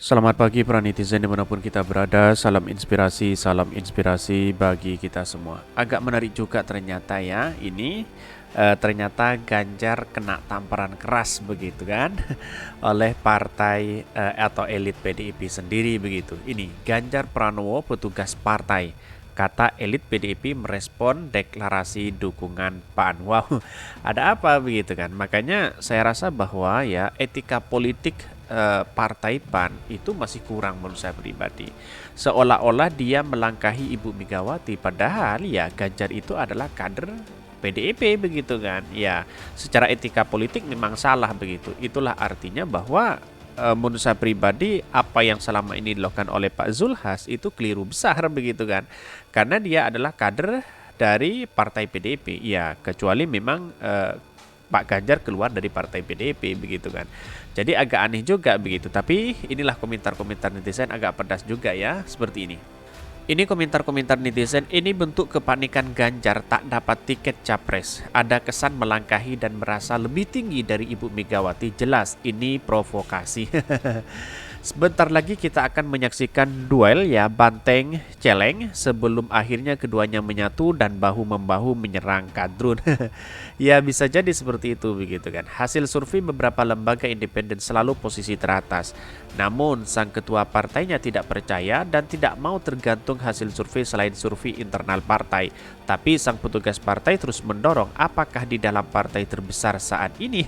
Selamat pagi para netizen dimanapun kita berada. Salam inspirasi bagi kita semua. Agak menarik juga ternyata ya. Ini ternyata Ganjar kena tamparan keras begitu kan oleh partai atau elit PDIP sendiri begitu. Ini Ganjar Pranowo, petugas partai. Kata elit PDIP merespon deklarasi dukungan PAN. Wow, ada apa begitu kan? Makanya saya rasa bahwa ya etika politik partai PAN itu masih kurang menurut saya pribadi. Seolah-olah dia melangkahi Ibu Megawati, padahal ya Ganjar itu adalah kader PDIP begitu kan. Ya, secara etika politik memang salah begitu. Itulah artinya bahwa menurut saya pribadi apa yang selama ini dilakukan oleh Pak Zulhas itu keliru besar begitu kan. Karena dia adalah kader dari partai PDIP. Ya, kecuali memang Pak Ganjar keluar dari partai PDIP begitu kan. Jadi agak aneh juga begitu. Tapi inilah komentar-komentar netizen agak pedas juga ya, seperti ini. Ini komentar-komentar netizen, ini bentuk kepanikan Ganjar tak dapat tiket capres. Ada kesan melangkahi dan merasa lebih tinggi dari Ibu Megawati. Jelas ini provokasi. Sebentar lagi kita akan menyaksikan duel ya banteng celeng sebelum akhirnya keduanya menyatu dan bahu-membahu menyerang kadrun. Ya bisa jadi seperti itu begitu kan. Hasil survei beberapa lembaga independen selalu posisi teratas. Namun sang ketua partainya tidak percaya dan tidak mau tergantung hasil survei selain survei internal partai. Tapi sang petugas partai terus mendorong apakah di dalam partai terbesar saat ini.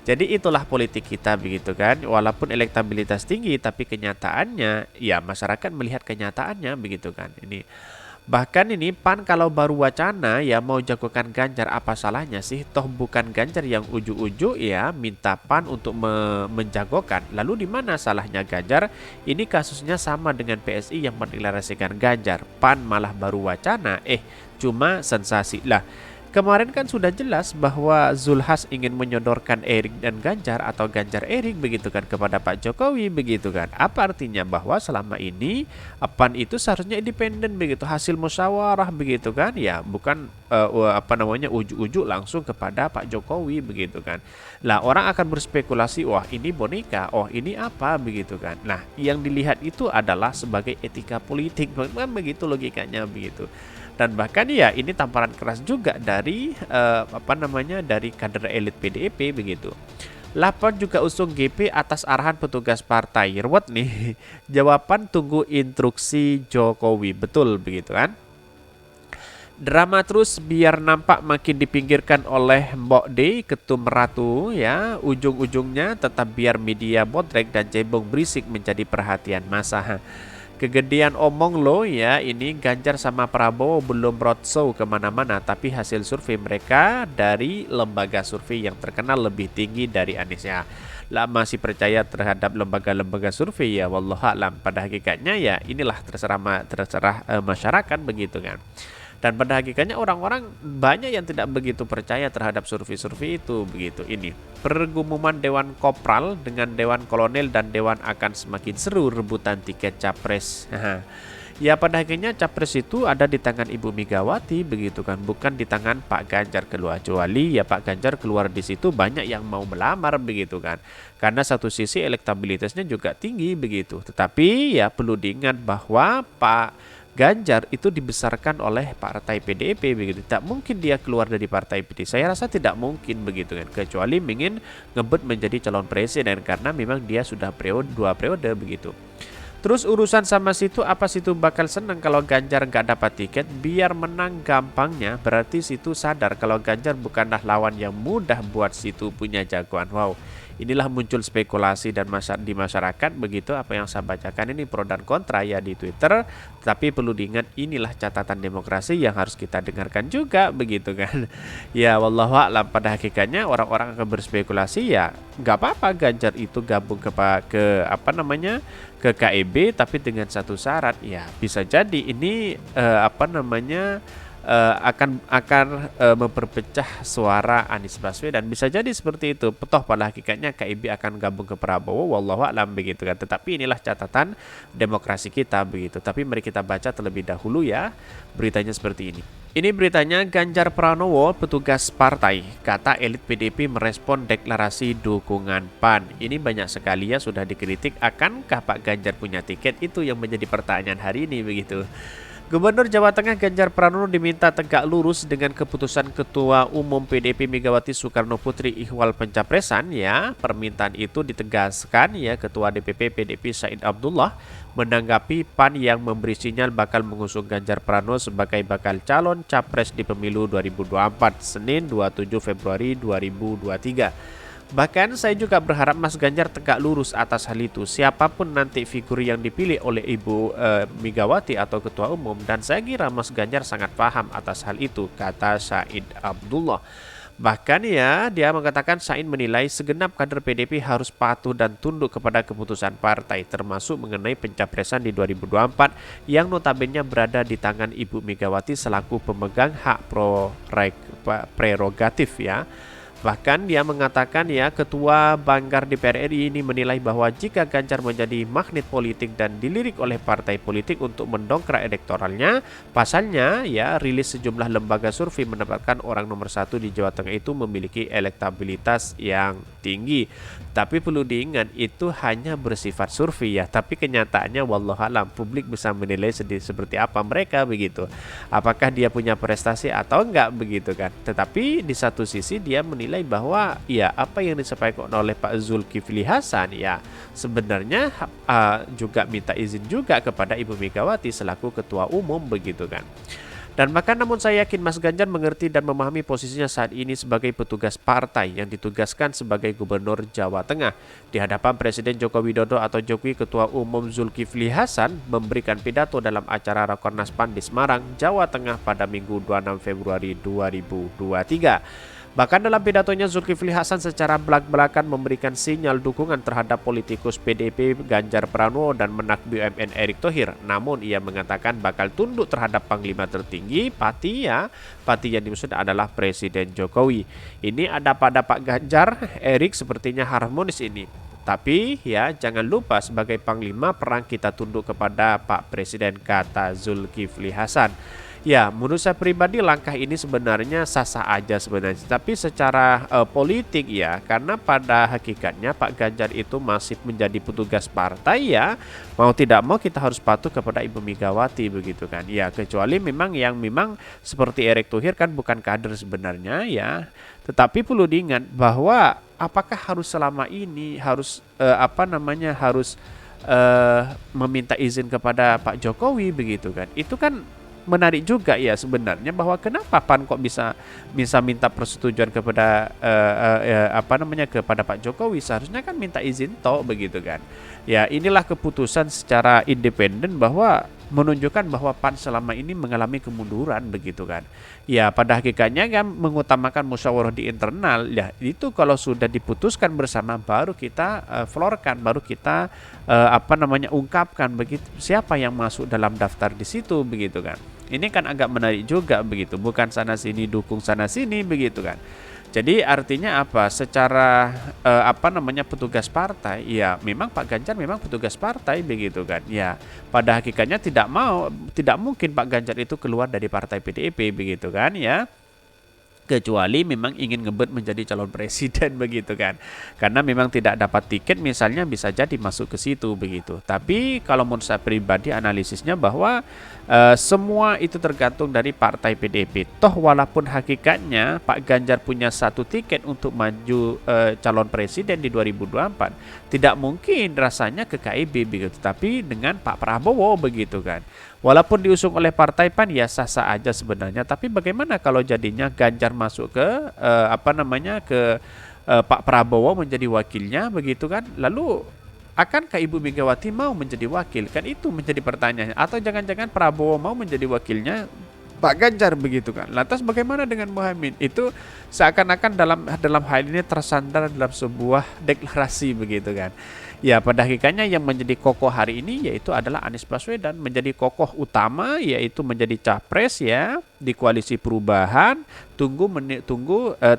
Jadi itulah politik kita begitu kan. Walaupun elektabilitas tinggi tapi kenyataannya ya masyarakat melihat kenyataannya begitu kan. Ini bahkan ini PAN kalau baru wacana ya mau jagokan Ganjar, apa salahnya sih? Toh bukan Ganjar yang ujuk-ujuk ya minta PAN untuk menjagokan. Lalu di mana salahnya Ganjar? Ini kasusnya sama dengan PSI yang mendeklarasikan Ganjar. PAN malah baru wacana, cuma sensasi lah. Kemarin kan sudah jelas bahwa Zulhas ingin menyodorkan Erik dan Ganjar atau Ganjar Erik begitu kan kepada Pak Jokowi begitu kan. Apa artinya bahwa selama ini PAN itu seharusnya independen begitu, hasil musyawarah begitu kan ya, bukan ujuk-ujuk langsung kepada Pak Jokowi begitu kan. Lah orang akan berspekulasi, wah ini boneka, oh ini apa begitu kan. Nah, yang dilihat itu adalah sebagai etika politik, memang begitu logikanya begitu. Dan bahkan ya ini tamparan keras juga dari dari kader elit PDIP begitu. Lapan juga usung GP atas arahan petugas partai. Ruwet nih. Jawaban tunggu instruksi Jokowi. Betul begitu kan? Drama terus biar nampak makin dipinggirkan oleh Mbok D, Ketum Ratu ya. Ujung-ujungnya tetap biar media bodrek dan cebong berisik menjadi perhatian massa. Kegedean omong lo ya, ini Ganjar sama Prabowo belum roadshow kemana-mana, tapi hasil survei mereka dari lembaga survei yang terkenal lebih tinggi dari Anies ya. Lah masih percaya terhadap lembaga-lembaga survei ya, wallahualam. Pada hakikatnya ya inilah terserah masyarakat begitu kan. Dan pada hakikatnya orang-orang banyak yang tidak begitu percaya terhadap survei-survei itu begitu. Ini pergumuman Dewan Kopral dengan Dewan Kolonel dan Dewan akan semakin seru rebutan tiket capres. Ya pada akhirnya capres itu ada di tangan Ibu Megawati begitu kan, bukan di tangan Pak Ganjar, kecuali ya Pak Ganjar keluar di situ banyak yang mau melamar begitu kan. Karena satu sisi elektabilitasnya juga tinggi begitu. Tetapi ya perlu diingat bahwa Pak Ganjar itu dibesarkan oleh partai PDIP begitu. Tak mungkin dia keluar dari partai PDIP. Saya rasa tidak mungkin begitu kan. Kecuali ingin ngebut menjadi calon presiden karena memang dia sudah dua periode begitu. Terus urusan sama situ, apa situ bakal senang kalau Ganjar nggak dapat tiket? Biar menang gampangnya, berarti situ sadar kalau Ganjar bukanlah lawan yang mudah buat situ punya jagoan. Wow, inilah muncul spekulasi dan di masyarakat begitu. Apa yang saya bacakan ini pro dan kontra ya di Twitter. Tapi perlu diingat inilah catatan demokrasi yang harus kita dengarkan juga begitu kan. Ya wallahualam, pada hakikatnya orang-orang akan berspekulasi ya nggak apa-apa Ganjar itu gabung ke KIB tapi dengan satu syarat ya bisa jadi ini akan memperpecah suara Anies Baswedan. Bisa jadi seperti itu. Toh pada hakikatnya KIB akan gabung ke Prabowo, wallahu a'lam begitu kan. Tetapi inilah catatan demokrasi kita begitu. Tapi mari kita baca terlebih dahulu ya beritanya seperti ini. Ini beritanya Ganjar Pranowo, petugas partai, kata elit PDIP merespon deklarasi dukungan PAN. Ini banyak sekali ya sudah dikritik, akankah Pak Ganjar punya tiket? Itu yang menjadi pertanyaan hari ini begitu. Gubernur Jawa Tengah Ganjar Pranowo diminta tegak lurus dengan keputusan Ketua Umum PDIP Megawati Soekarno Putri ihwal pencapresan ya. Permintaan itu ditegaskan ya Ketua DPP PDIP Said Abdullah menanggapi PAN yang memberi sinyal bakal mengusung Ganjar Pranowo sebagai bakal calon capres di pemilu 2024 Senin 27 Februari 2023. Bahkan saya juga berharap Mas Ganjar tegak lurus atas hal itu. Siapapun nanti figur yang dipilih oleh Ibu Megawati atau Ketua Umum, dan saya kira Mas Ganjar sangat paham atas hal itu, kata Said Abdullah. Bahkan ya, dia mengatakan Said menilai segenap kader PDIP harus patuh dan tunduk kepada keputusan partai, termasuk mengenai pencapresan di 2024 yang notabene berada di tangan Ibu Megawati selaku pemegang hak prerogatif ya. Bahkan dia mengatakan ya Ketua Banggar DPR RI ini menilai bahwa jika Ganjar menjadi magnet politik dan dilirik oleh partai politik untuk mendongkrak elektoralnya, pasalnya ya rilis sejumlah lembaga survei mendapatkan orang nomor 1 di Jawa Tengah itu memiliki elektabilitas yang tinggi. Tapi perlu diingat itu hanya bersifat survei ya, tapi kenyataannya wallahualam publik bisa menilai seperti apa mereka begitu. Apakah dia punya prestasi atau enggak begitu kan. Tetapi di satu sisi dia menilai bahwa ya apa yang disampaikan oleh Pak Zulkifli Hasan ya sebenarnya juga minta izin juga kepada Ibu Megawati selaku Ketua Umum begitu kan. Dan bahkan namun saya yakin Mas Ganjar mengerti dan memahami posisinya saat ini sebagai petugas partai yang ditugaskan sebagai Gubernur Jawa Tengah. Di hadapan Presiden Joko Widodo atau Jokowi, Ketua Umum Zulkifli Hasan memberikan pidato dalam acara Rakornas PAN di Semarang, Jawa Tengah pada Minggu 26 Februari 2023. Bahkan dalam pidatonya Zulkifli Hasan secara belak-belakan memberikan sinyal dukungan terhadap politikus PDIP Ganjar Pranowo dan Menak BUMN Erick Thohir. Namun ia mengatakan bakal tunduk terhadap Panglima tertinggi Pati ya. Pati yang dimaksud adalah Presiden Jokowi. Ini ada pada Pak Ganjar, Erick sepertinya harmonis ini. Tapi ya jangan lupa sebagai Panglima perang kita tunduk kepada Pak Presiden, kata Zulkifli Hasan. Ya, menurut saya pribadi langkah ini sebenarnya sah-sah aja sebenarnya. Tapi secara politik ya, karena pada hakikatnya Pak Ganjar itu masih menjadi petugas partai ya, mau tidak mau kita harus patuh kepada Ibu Megawati begitu kan. Ya, kecuali memang seperti Erick Thohir kan bukan kader sebenarnya ya. Tetapi perlu diingat bahwa apakah harus selama ini harus meminta izin kepada Pak Jokowi begitu kan. Itu kan menarik juga ya sebenarnya bahwa kenapa PAN kok bisa minta persetujuan kepada kepada Pak Jokowi, seharusnya kan minta izin toh begitu kan. Ya inilah keputusan secara independen bahwa menunjukkan bahwa PAN selama ini mengalami kemunduran begitu kan. Ya pada hakikatnya kan mengutamakan musyawarah di internal ya, itu kalau sudah diputuskan bersama baru kita florkan, baru kita ungkapkan begitu siapa yang masuk dalam daftar di situ begitu kan. Ini kan agak menarik juga begitu, bukan sana sini dukung sana sini begitu kan. Jadi artinya apa? Secara petugas partai, ya memang Pak Ganjar memang petugas partai begitu kan. Ya pada hakikatnya tidak mungkin Pak Ganjar itu keluar dari partai PDIP begitu kan ya. Kecuali memang ingin ngebet menjadi calon presiden begitu kan. Karena memang tidak dapat tiket misalnya bisa jadi masuk ke situ begitu. Tapi kalau menurut saya pribadi analisisnya bahwa semua itu tergantung dari partai PDIP. Toh walaupun hakikatnya Pak Ganjar punya satu tiket untuk maju calon presiden di 2024, tidak mungkin rasanya ke KIB begitu. Tapi dengan Pak Prabowo begitu kan. Walaupun diusung oleh partai PAN ya sah-sah aja sebenarnya. Tapi bagaimana kalau jadinya Ganjar masuk ke Pak Prabowo menjadi wakilnya begitu kan? Lalu akankah Ibu Megawati mau menjadi wakil? Kan itu menjadi pertanyaan. Atau jangan-jangan Prabowo mau menjadi wakilnya Pak Ganjar begitu kan? Lantas bagaimana dengan Muhammad? Itu seakan-akan dalam hal ini tersandar dalam sebuah deklarasi begitu kan? Ya, pada hakikatnya yang menjadi kokoh hari ini yaitu adalah Anies Baswedan, menjadi kokoh utama yaitu menjadi capres ya di koalisi perubahan.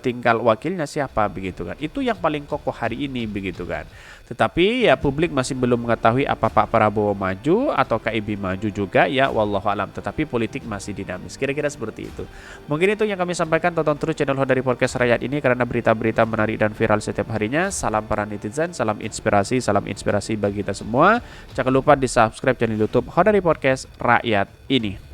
Tinggal wakilnya siapa begitu kan. Itu yang paling kokoh hari ini begitu kan. Tetapi ya publik masih belum mengetahui apa Pak Prabowo maju atau KIB maju juga ya wallahu alam. Tetapi politik masih dinamis. Kira-kira seperti itu. Mungkin itu yang kami sampaikan. Tonton terus channel Hodari Podcast Rakyat ini karena berita-berita menarik dan viral setiap harinya. Salam para netizen, salam inspirasi bagi kita semua. Jangan lupa di subscribe channel YouTube Hodari Podcast Rakyat ini.